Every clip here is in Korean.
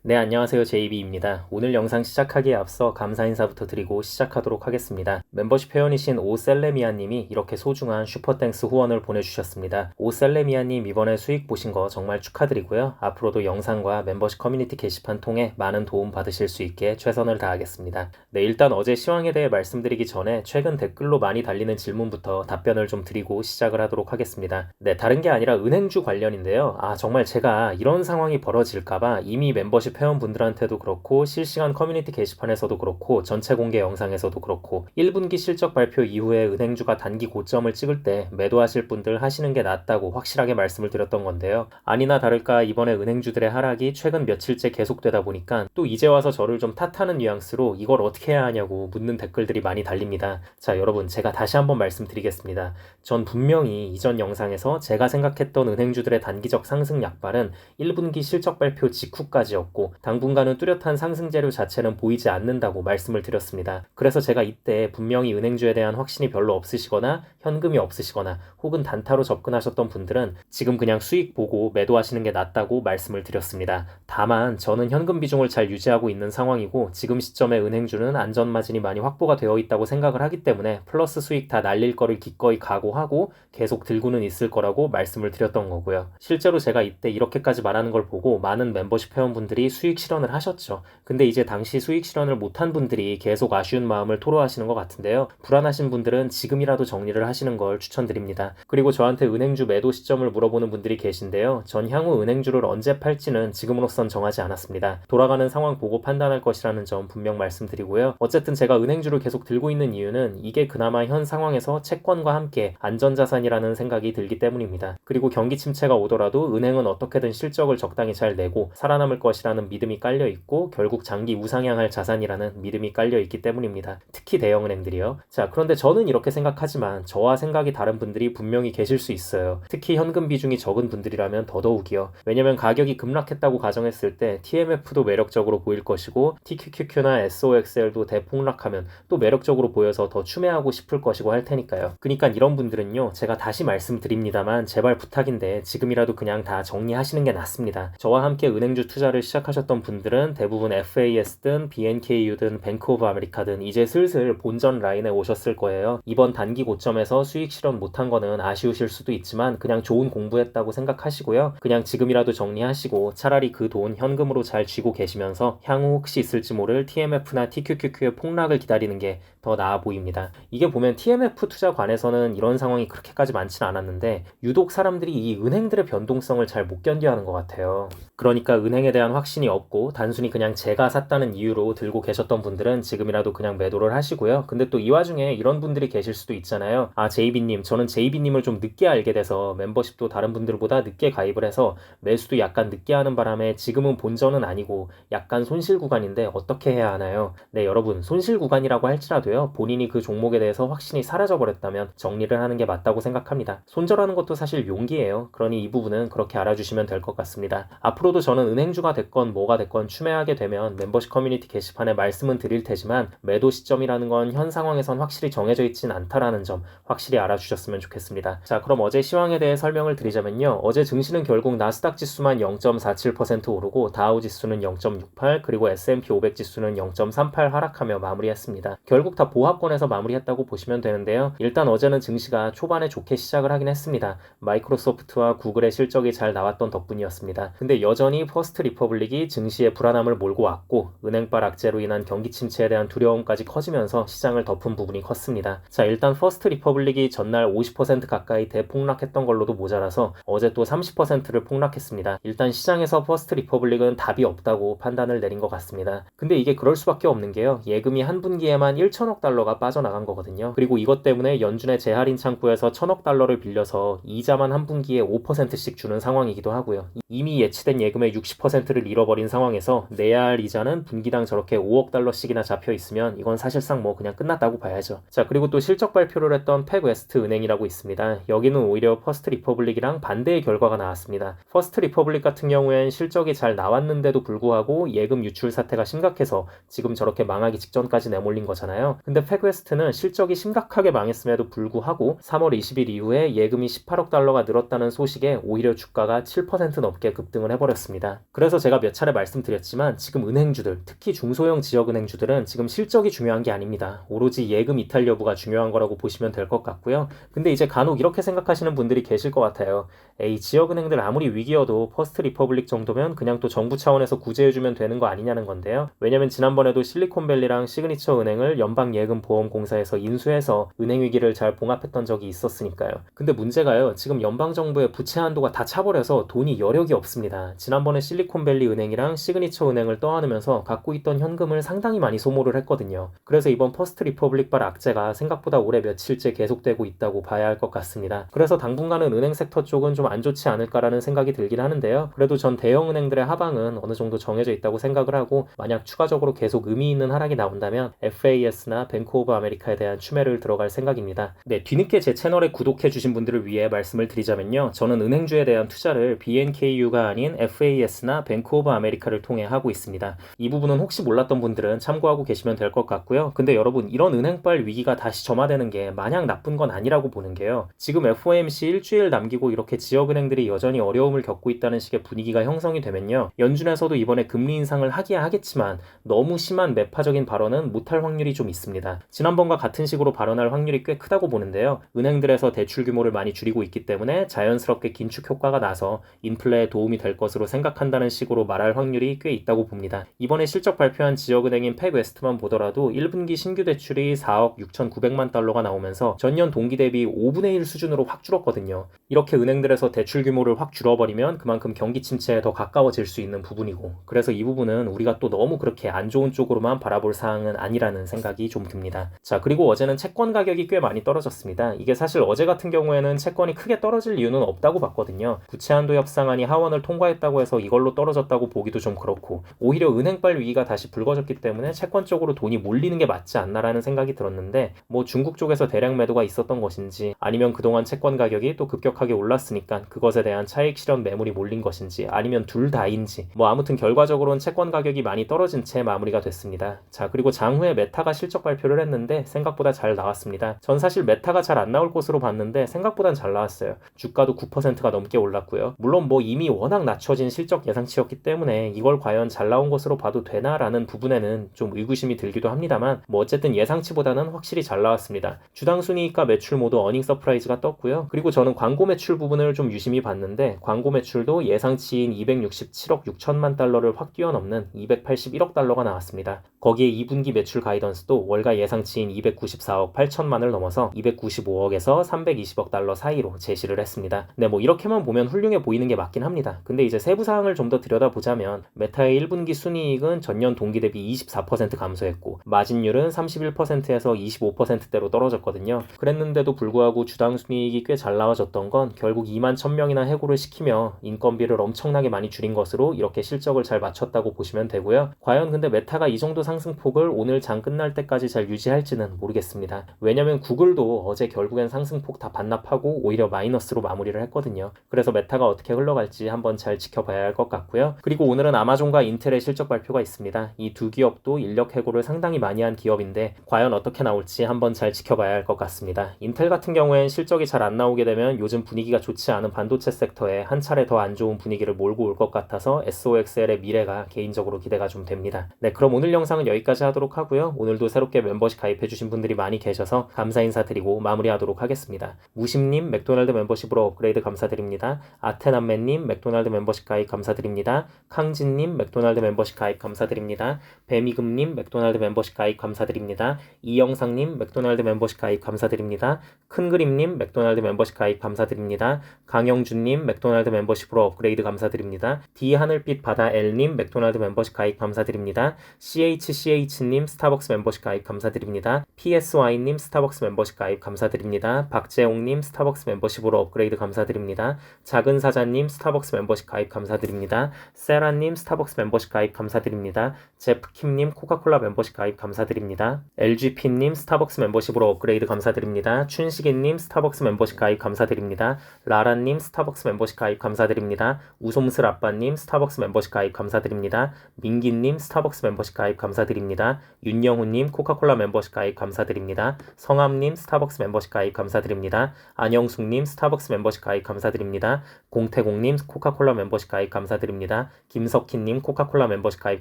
네, 안녕하세요. JB입니다. 오늘 영상 시작하기에 앞서 감사 인사부터 드리고 시작하도록 하겠습니다. 멤버십 회원이신 오셀레미아님이 이렇게 소중한 슈퍼땡스 후원을 보내주셨습니다. 오셀레미아님 이번에 수익 보신 거 정말 축하드리고요. 앞으로도 영상과 멤버십 커뮤니티 게시판 통해 많은 도움 받으실 수 있게 최선을 다하겠습니다. 네, 일단 어제 시황에 대해 말씀드리기 전에 최근 댓글로 많이 달리는 질문부터 답변을 좀 드리고 시작을 하도록 하겠습니다. 네, 다른 게 아니라 은행주 관련인데요. 정말 제가 이런 상황이 벌어질까봐 이미 멤버십 회원분들한테도 그렇고 실시간 커뮤니티 게시판에서도 그렇고 전체 공개 영상에서도 그렇고 1분기 실적 발표 이후에 은행주가 단기 고점을 찍을 때 매도하실 분들 하시는 게 낫다고 확실하게 말씀을 드렸던 건데요. 아니나 다를까 이번에 은행주들의 하락이 최근 며칠째 계속되다 보니까 또 이제 와서 저를 좀 탓하는 뉘앙스로 이걸 어떻게 해야 하냐고 묻는 댓글들이 많이 달립니다. 자, 여러분, 제가 다시 한번 말씀드리겠습니다. 전 분명히 이전 영상에서 제가 생각했던 은행주들의 단기적 상승 약발은 1분기 실적 발표 직후까지였고 당분간은 뚜렷한 상승 재료 자체는 보이지 않는다고 말씀을 드렸습니다. 그래서 제가 이때 분명히 은행주에 대한 확신이 별로 없으시거나 현금이 없으시거나 혹은 단타로 접근하셨던 분들은 지금 그냥 수익 보고 매도하시는 게 낫다고 말씀을 드렸습니다. 다만 저는 현금 비중을 잘 유지하고 있는 상황이고 지금 시점에 은행주는 안전마진이 많이 확보가 되어 있다고 생각을 하기 때문에 플러스 수익 다 날릴 거를 기꺼이 각오하고 계속 들고는 있을 거라고 말씀을 드렸던 거고요. 실제로 제가 이때 이렇게까지 말하는 걸 보고 많은 멤버십 회원분들이 수익 실현을 하셨죠. 근데 이제 당시 수익 실현을 못한 분들이 계속 아쉬운 마음을 토로하시는 것 같은데요. 불안하신 분들은 지금이라도 정리를 하시는 걸 추천드립니다. 그리고 저한테 은행주 매도 시점을 물어보는 분들이 계신데요. 전 향후 은행주를 언제 팔지는 지금으로선 정하지 않았습니다. 돌아가는 상황 보고 판단할 것이라는 점 분명 말씀드리고요. 어쨌든 제가 은행주를 계속 들고 있는 이유는 이게 그나마 현 상황에서 채권과 함께 안전자산이라는 생각이 들기 때문입니다. 그리고 경기 침체가 오더라도 은행은 어떻게든 실적을 적당히 잘 내고 살아남을 것이라는 믿음이 깔려 있고 결국 장기 우상향할 자산이라는 믿음이 깔려 있기 때문입니다. 특히 대형은행들이요. 자, 그런데 저는 이렇게 생각하지만 저와 생각이 다른 분들이 분명히 계실 수 있어요. 특히 현금 비중이 적은 분들이라면 더더욱이요. 왜냐면 가격이 급락했다고 가정했을 때 TMF도 매력적으로 보일 것이고 TQQQ나 SOXL도 대폭락하면 또 매력적으로 보여서 더 추매하고 싶을 것이고 할 테니까요. 그러니까 이런 분들은요. 제가 다시 말씀드립니다만 제발 부탁인데 지금이라도 그냥 다 정리하시는 게 낫습니다. 저와 함께 은행주 투자를 시작하셨던 분들은 대부분 FAS든 BNKU든 뱅크 오브 아메리카든 이제 슬슬 본전 라인에 오셨을 거예요. 이번 단기 고점에서 수익 실현 못한 거는 아쉬우실 수도 있지만 그냥 좋은 공부했다고 생각하시고요. 그냥 지금이라도 정리하시고 차라리 그 돈 현금으로 잘 쥐고 계시면서 향후 혹시 있을지 모를 TMF나 TQQQ의 폭락을 기다리는 게 더 나아 보입니다. 이게 보면 TMF 투자관에서는 이런 상황이 그렇게까지 많지는 않았는데 유독 사람들이 이 은행들의 변동성을 잘 못 견뎌하는 것 같아요. 그러니까 은행에 대한 확신이 없고 단순히 그냥 제가 샀다는 이유로 들고 계셨던 분들은 지금이라도 그냥 매도를 하시고요. 근데 또 이 와중에 이런 분들이 계실 수도 있잖아요. JB님, 저는 JB님을 좀 늦게 알게 돼서 멤버십도 다른 분들보다 늦게 가입을 해서 매수도 약간 늦게 하는 바람에 지금은 본전은 아니고 약간 손실 구간인데 어떻게 해야 하나요? 네, 여러분, 손실 구간이라고 할지라도요. 본인이 그 종목에 대해서 확신이 사라져버렸다면 정리를 하는 게 맞다고 생각합니다. 손절하는 것도 사실 용기예요. 그러니 이 부분은 그렇게 알아주시면 될 것 같습니다. 앞으로도 저는 은행주가 됐건 뭐가 됐건 추매하게 되면 멤버십 커뮤니티 게시판에 말씀은 드릴 테지만 매도 시점이라는 건 현 상황에선 확실히 정해져 있진 않다라는 점 확실히 알아주셨으면 좋겠습니다. 자, 그럼 어제 시황에 대해 설명을 드리자면요. 어제 증시는 결국 나스닥 지수만 0.47% 오르고 다우 지수는 0.68 그리고 S&P 500 지수는 0.38 하락하며 마무리했습니다. 결국 다 보합권에서 마무리했다고 보시면 되는데요. 일단 어제는 증시가 초반에 좋게 시작을 하긴 했습니다. 마이크로소프트와 구글의 실적이 잘 나왔던 덕분이었습니다. 근데 여전히 퍼스트 리퍼블릭이 증시의 불안함을 몰고 왔고 은행발 악재로 인한 경기 침체에 대한 두려움까지 커지면서 시장을 덮은 부분이 컸습니다. 자, 일단 퍼스트 리퍼블릭이 전날 50% 가까이 대폭락했던 걸로도 모자라서 어제 또 30%를 폭락했습니다. 일단 시장에서 퍼스트 리퍼블릭은 답이 없다고 판단을 내린 것 같습니다. 근데 이게 그럴 수밖에 없는 게요. 예금이 한 분기에만 1천억 달러가 빠져나간 거거든요. 그리고 이것 때문에 연준의 재할인 창구에서 1천억 달러를 빌려서 이자만 한 분기에 5%씩 주는 상황이기도 하고요. 이미 예치된 예금의 60%를 잃어버린 상황에서 내야 할 이자는 분기당 저렇게 5억 달러씩이나 잡혀 있으면 이건 사실상 뭐 그냥 끝났다고 봐야죠. 자, 그리고 또 실적 발표를 했던 팩웨스트 은행이라고 있습니다. 여기는 오히려 퍼스트 리퍼블릭이랑 반대의 결과가 나왔습니다. 퍼스트 리퍼블릭 같은 경우엔 실적이 잘 나왔는데도 불구하고 예금 유출 사태가 심각해서 지금 저렇게 망하기 직전까지 내몰린 거잖아요. 근데 팩웨스트는 실적이 심각하게 망했음에도 불구하고 3월 20일 이후에 예금이 18억 달러가 늘었다는 소식에 오히려 주가가 7% 넘게 급등을 해버렸습니다. 빠져버렸습니다. 그래서 제가 몇 차례 말씀드렸지만 지금 은행주들, 특히 중소형 지역은행주들은 지금 실적이 중요한 게 아닙니다. 오로지 예금 이탈 여부가 중요한 거라고 보시면 될 것 같고요. 근데 이제 간혹 이렇게 생각하시는 분들이 계실 것 같아요. 에이, 지역은행들 아무리 위기여도 퍼스트 리퍼블릭 정도면 그냥 또 정부 차원에서 구제해주면 되는 거 아니냐는 건데요. 왜냐면 지난번에도 실리콘밸리랑 시그니처 은행을 연방예금보험공사에서 인수해서 은행 위기를 잘 봉합했던 적이 있었으니까요. 근데 문제가요, 지금 연방정부의 부채 한도가 다 차버려서 돈이 여력이 없습니다. 지난번에 실리콘밸리 은행이랑 시그니처 은행을 떠안으면서 갖고 있던 현금을 상당히 많이 소모를 했거든요. 그래서 이번 퍼스트 리퍼블릭발 악재가 생각보다 올해 며칠째 계속되고 있다고 봐야 할 것 같습니다. 그래서 당분간은 은행 섹터 쪽은 좀 안 좋지 않을까라는 생각이 들긴 하는데요. 그래도 전 대형 은행들의 하방은 어느 정도 정해져 있다고 생각을 하고, 만약 추가적으로 계속 의미 있는 하락이 나온다면 FAS나 뱅크 오브 아메리카에 대한 추매를 들어갈 생각입니다. 네, 뒤늦게 제 채널에 구독해 주신 분들을 위해 말씀을 드리자면요, 저는 은행주에 대한 투자를 BNKU가 아닌 FAS나 뱅크 오브 아메리카를 통해 하고 있습니다. 이 부분은 혹시 몰랐던 분들은 참고하고 계시면 될 것 같고요. 근데 여러분, 이런 은행발 위기가 다시 점화되는 게 마냥 나쁜 건 아니라고 보는 게요, 지금 FOMC 일주일 남기고 이렇게 지역은행들이 여전히 어려움을 겪고 있다는 식의 분위기가 형성이 되면요, 연준에서도 이번에 금리 인상을 하기야 하겠지만 너무 심한 매파적인 발언은 못할 확률이 좀 있습니다. 지난번과 같은 식으로 발언할 확률이 꽤 크다고 보는데요, 은행들에서 대출 규모를 많이 줄이고 있기 때문에 자연스럽게 긴축 효과가 나서 인플레에 도움이 될 것으로 생각한다는 식으로 말할 확률이 꽤 있다고 봅니다. 이번에 실적 발표한 지역은행인 팩웨스트만 보더라도 1분기 신규 대출이 4억 6,900만 달러가 나오면서 전년 동기 대비 5분의 1 수준으로 확 줄었거든요. 이렇게 은행들에서 대출 규모를 확 줄어버리면 그만큼 경기 침체에 더 가까워질 수 있는 부분이고, 그래서 이 부분은 우리가 또 너무 그렇게 안 좋은 쪽으로만 바라볼 사항은 아니라는 생각이 좀 듭니다. 자, 그리고 어제는 채권 가격이 꽤 많이 떨어졌습니다. 이게 사실 어제 같은 경우에는 채권이 크게 떨어질 이유는 없다고 봤거든요. 부채한도 협상안이 하원을 통과했다고 해서 이걸로 떨어졌다고 보기도 좀 그렇고, 오히려 은행발 위기가 다시 불거졌기 때문에 채권 쪽으로 돈이 몰리는 게 맞지 않나라는 생각이 들었는데, 뭐 중국 쪽에서 대량 매도가 있었던 것인지, 아니면 그동안 채권 가격이 또 급격하게 올랐으니까 그것에 대한 차익 실현 매물이 몰린 것인지, 아니면 둘 다인지, 뭐 아무튼 결과적으로는 채권 가격이 많이 떨어진 채 마무리가 됐습니다. 자, 그리고 장후에 메타가 실적 발표를 했는데 생각보다 잘 나왔습니다. 전 사실 메타가 잘 안 나올 것으로 봤는데 생각보단 잘 나왔어요. 주가도 9%가 넘게 올랐고요. 물론 뭐 이미 워낙 낮춰진 실적 예상치였기 때문에 이걸 과연 잘 나온 것으로 봐도 되나라는 부분에는 좀 의구심이 들기도 합니다만, 뭐 어쨌든 예상치보다는 확실히 잘 나왔습니다. 주당 순이익과 매출 모두 어닝 서프라이즈가 떴고요. 그리고 저는 광고 매출 부분을 좀 유심히 봤는데, 광고 매출도 예상치인 267억 6천만 달러를 확 뛰어넘는 281억 달러가 나왔습니다. 거기에 2분기 매출 가이던스도 월가 예상치인 294억 8천만을 넘어서 295억에서 320억 달러 사이로 제시를 했습니다. 네, 뭐 이렇게만 보면 훌륭해 보이는 게 맞긴 합니다. 근데 이제 세부 사항을 좀 더 들여다보자면, 메타의 1분기 순이익은 전년 동기 대비 24% 감소했고, 마진율은 31%에서 25%대로 떨어졌거든요. 그랬는데도 불구하고 주당 순이익이 꽤 잘 나와졌던 건 결국 2만 1000명이나 해고를 시키며 인건비를 엄청나게 많이 줄인 것으로 이렇게 실적을 잘 맞췄다고 보시면 되고요. 과연 근데 메타가 이 정도 상승폭을 오늘 장 끝날 때까지 잘 유지할지는 모르겠습니다. 왜냐면 구글도 어제 결국엔 상승폭 다 반납하고 오히려 마이너스로 마무리를 했거든요. 그래서 메타가 어떻게 흘러갈지 한번 잘 지켜봐야 할 것 같고요. 그리고 오늘은 아마존과 인텔의 실적 발표가 있습니다. 이 두 기업도 인력 해고를 상당히 많이 한 기업인데 과연 어떻게 나올지 한번 잘 지켜봐야 할 것 같습니다. 인텔 같은 경우엔 실적이 잘 안 나오게 되면 요즘 분위기가 좋지 않은 반도체 섹터에 한 차례 더 안 좋은 분위기를 몰고 올 것 같아서 SOXL의 미래가 개인적으로 기대가 좀 됩니다. 네, 그럼 오늘 영상은 여기까지 하도록 하고요. 오늘도 새롭게 멤버십 가입해주신 분들이 많이 계셔서 감사 인사드리고 마무리하도록 하겠습니다. 무심님 맥도날드 멤버십으로 업그레이드 감사드립니다. 아테남맨님 맥도날드 멤버십 가입 감사드립니다.康진님 맥도날드 멤버십 가입 감사드립니다. 배미금님 맥도날드 멤버십 가입 감사드립니다. 이영상님 맥도날드 멤버십 가입 감사드립니다. 큰그림님 맥도날드 멤버십 가입 감사드립니다. 강영준님 맥도날드 멤버십으로 업그레이드 감사드립니다. D하늘빛 바다L님 맥도날드 멤버십 가입 감사드립니다. CHCH님 스타벅스 멤버십 가입 감사드립니다. PSY님 스타벅스 멤버십 가입 감사드립니다. 박재홍님 스타벅스 멤버십으로 업그레이드 감사드립니다. 작은사자님 스타벅스 멤버십 가입 감사드립니다. 세라님 스타벅스 멤버십 가입 감사드립니다. 제프킴님 코카콜라 멤버십 가입 감사드립니다. LGP님 스타벅스 멤버십으로 업그레이드 감사드립니다. 춘식이님 스타벅스 멤버십 가입 감사드립니다. 라라님 스타벅스 멤버십 가입 감사드립니다. 우솜슬 아빠님 스타벅스 멤버십 가입 감사드립니다. 민기님 스타벅스 멤버십 가입 감사드립니다. 윤영훈님 코카콜라 멤버십 가입 감사드립니다. 성함님 스타벅스 멤버십 가입 감사드립니다. 안영숙님 스타벅스 멤버십 가입 감사드립니다. 공태공님 코카콜라 멤버십 멤버십 가입 감사드립니다. 김석희님 코카콜라 멤버십 가입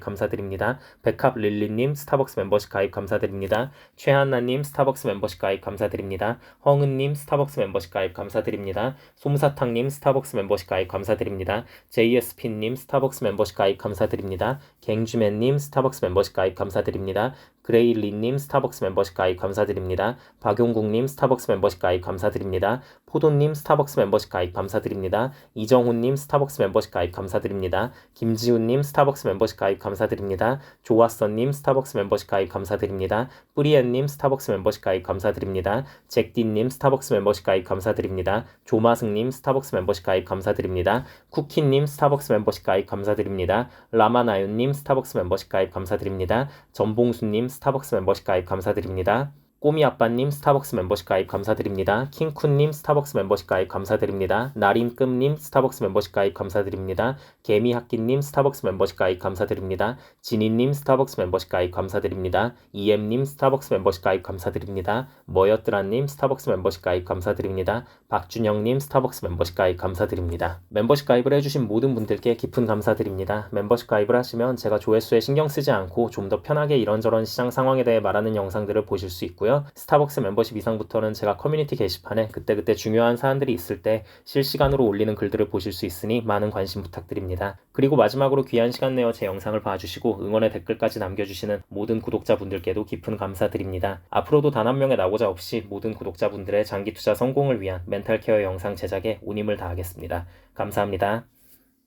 감사드립니다. 백합릴리님 스타벅스 멤버십 가입 감사드립니다. 최한나님 스타벅스 멤버십 가입 감사드립니다. 허은님 스타벅스 멤버십 가입 감사드립니다. 솜사탕님 스타벅스 멤버십 가입 감사드립니다. JSP님 스타벅스 멤버십 가입 감사드립니다. 갱쥐맨님 스타벅스 멤버십 가입 감사드립니다. 그레일리님 스타벅스 멤버십 가입 감사드립니다. 박용국님 스타벅스 멤버십 가입 감사드립니다. 포도님 스타벅스 멤버십 가입 감사드립니다. 이정훈님 스타벅스 멤버십 가입 감사드립니다. 김지훈님 스타벅스 멤버십 가입 감사드립니다. 조화선님 스타벅스 멤버십 가입 감사드립니다. 뿌리엔님 스타벅스 멤버십 가입 감사드립니다. 잭디님 스타벅스 멤버십 가입 감사드립니다. 조마승님 스타벅스 멤버십 가입 감사드립니다. 쿠키님 스타벅스 멤버십 가입 감사드립니다. 라마나윤님 스타벅스 멤버십 가입 감사드립니다. 전봉수님 스타벅스 멤버십 가입 감사드립니다. 꼬미아빠님 스타벅스 멤버십 가입 감사드립니다. 킹쿤님 스타벅스 멤버십 가입 감사드립니다. 나림끔님 스타벅스 멤버십 가입 감사드립니다. 개미학기님 스타벅스 멤버십 가입 감사드립니다. 지니님 스타벅스 멤버십 가입 감사드립니다. 이엠님 스타벅스 멤버십 가입 감사드립니다. 머여뜨라님 스타벅스 멤버십 가입 감사드립니다. 박준영님 스타벅스 멤버십 가입 감사드립니다. 멤버십 가입을 해주신 모든 분들께 깊은 감사드립니다. 멤버십 가입을 하시면 제가 조회수에 신경 쓰지 않고 좀 더 편하게 이런저런 시장 상황에 대해 말하는 영상들을 보실 수 있고요. 스타벅스 멤버십 이상부터는 제가 커뮤니티 게시판에 그때그때 중요한 사안들이 있을 때 실시간으로 올리는 글들을 보실 수 있으니 많은 관심 부탁드립니다. 그리고 마지막으로 귀한 시간 내어 제 영상을 봐주시고 응원의 댓글까지 남겨주시는 모든 구독자분들께도 깊은 감사드립니다. 앞으로도 단 한 명의 낙오자 없이 모든 구독자분들의 장기 투자 성공을 위한 멘탈 케어 영상 제작에 온 힘을 다하겠습니다. 감사합니다.